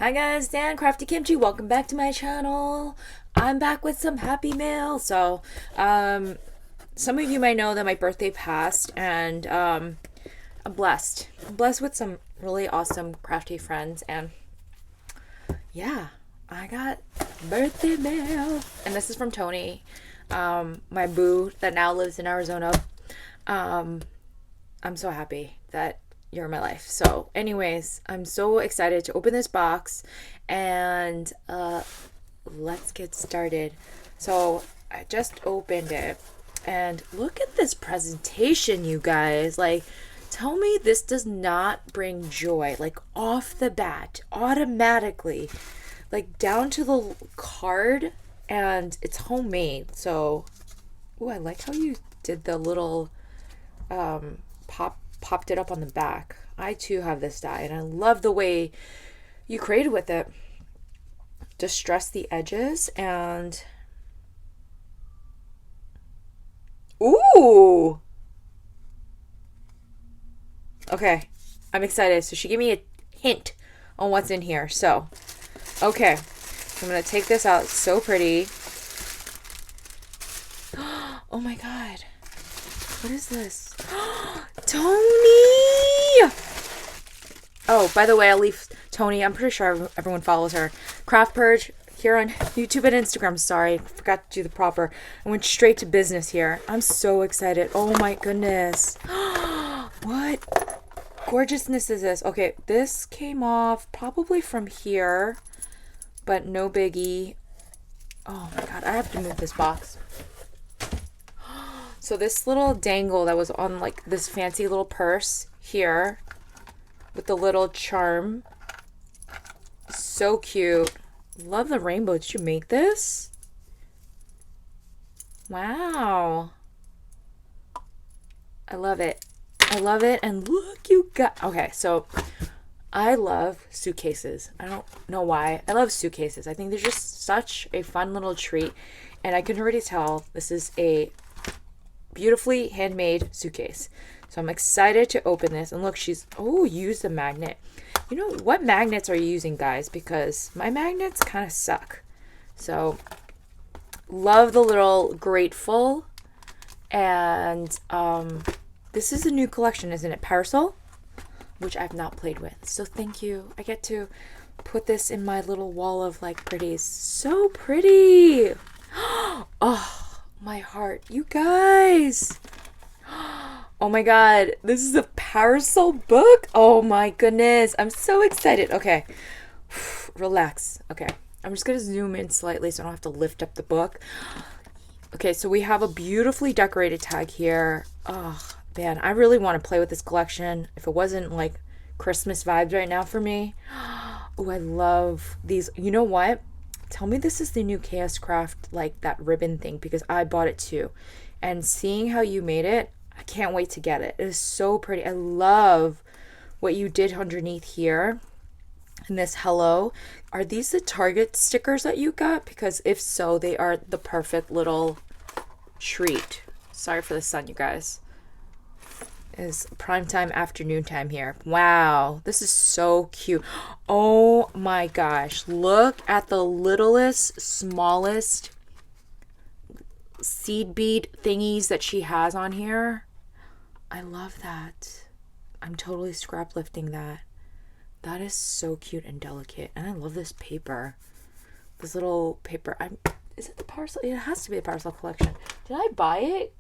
Hi guys, Dan Crafty Kimchi. Welcome back to my channel. I'm back with some happy mail. Some of you might know that my birthday passed, and I'm blessed. I'm blessed with some really awesome crafty friends, and yeah, I got birthday mail, and this is from Toni, my boo that now lives in Arizona. Um, I'm so happy that you're in my life. So, anyways, I'm so excited to open this box and let's get started. So, I just opened it and look at this presentation, you guys. Like, tell me this does not bring joy, like off the bat, automatically, like down to the card, and it's homemade. So, oh, I like how you did the little popped it up on the back. I too have this die, and I love the way you created with it. Distress the edges and ooh. Okay, I'm excited. So she gave me a hint on what's in here. So, okay, I'm gonna take this out. It's so pretty. Oh my god. What is this? Toni! Oh, by the way, I'll leave Toni. I'm pretty sure everyone follows her. Craft Purge here on YouTube and Instagram. Sorry, forgot to do the proper. I went straight to business here. I'm so excited. Oh my goodness. What gorgeousness is this? Okay, this came off probably from here, but no biggie. Oh my god, I have to move this box. So this little dangle that was on like this fancy little purse here with the little charm. So cute. Love the rainbow. Did you make this? Wow. I love it. I love it. And look, you got... Okay, so I love suitcases. I don't know why. I love suitcases. I think they're just such a fun little treat. And I can already tell this is a beautifully handmade suitcase. So I'm excited to open this. And look, she's use the magnet. You know, what magnets are you using, guys? Because my magnets kind of suck. So love the little grateful. And this is a new collection, isn't it? Parasol, which I've not played with. So thank you. I get to put this in my little wall of like pretties. So pretty. Oh, my heart, you guys. Oh my god, this is a parasol book. Oh my goodness, I'm so excited. Okay, relax. Okay, I'm just gonna zoom in slightly so I don't have to lift up the book. Okay, so we have a beautifully decorated tag here. Oh man, I really want to play with this collection if it wasn't like Christmas vibes right now for me. Oh, I love these. You know what? Tell me this is the new Chaos Craft, like that ribbon thing, because I bought it too. And seeing how you made it, I can't wait to get it. It is so pretty. I love what you did underneath here. And this hello. Are these the Target stickers that you got? Because if so, they are the perfect little treat. Sorry for the sun, you guys. Is prime time, afternoon time here. Wow, this is so cute. Oh my gosh, look at the littlest, smallest seed bead thingies that she has on here. I love that. I'm totally scrap lifting that. That is so cute and delicate. And I love this paper. This little paper. Is it the parcel? It has to be the parcel collection. Did I buy it?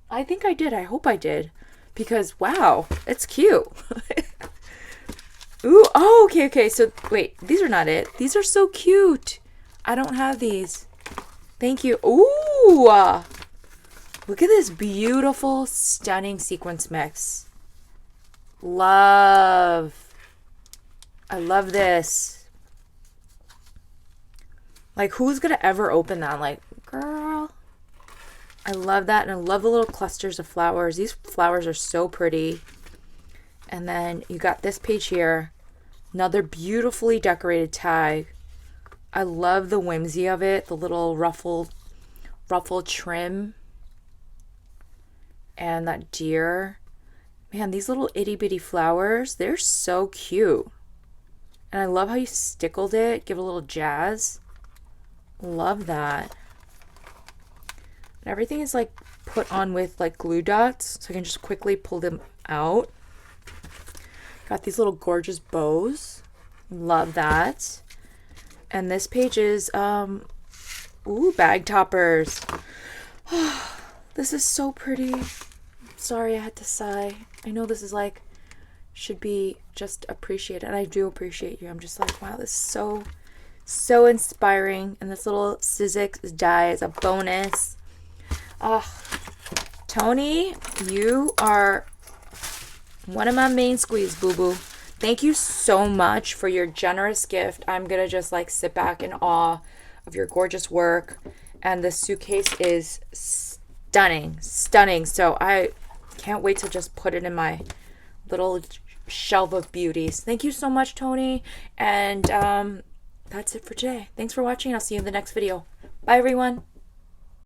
I think I did. I hope I did. Because, wow, it's cute. Ooh, oh, okay. So, wait, these are not it. These are so cute. I don't have these. Thank you. Ooh, look at this beautiful, stunning sequence mix. Love. I love this. Like, who's going to ever open that? Like, girl. I love that, and I love the little clusters of flowers. These flowers are so pretty. And then you got this page here. Another beautifully decorated tag. I love the whimsy of it. The little ruffle trim. And that deer. Man, these little itty bitty flowers, they're so cute. And I love how you stickled it. Give it a little jazz. Love that. And everything is like put on with like glue dots, so I can just quickly pull them out. Got these little gorgeous bows. Love that. And this page is ooh, bag toppers. This is so pretty. Sorry I had to sigh. I know this is like should be just appreciated, and I do appreciate you. I'm just like, wow, this is so inspiring. And this little Sizzix die is a bonus. Toni, you are one of my main squeeze, boo-boo. Thank you so much for your generous gift. I'm gonna just like sit back in awe of your gorgeous work. And this suitcase is stunning. So I can't wait to just put it in my little shelf of beauties. Thank you so much, Toni. And that's it for today. Thanks for watching. I'll see you in the next video. Bye, everyone.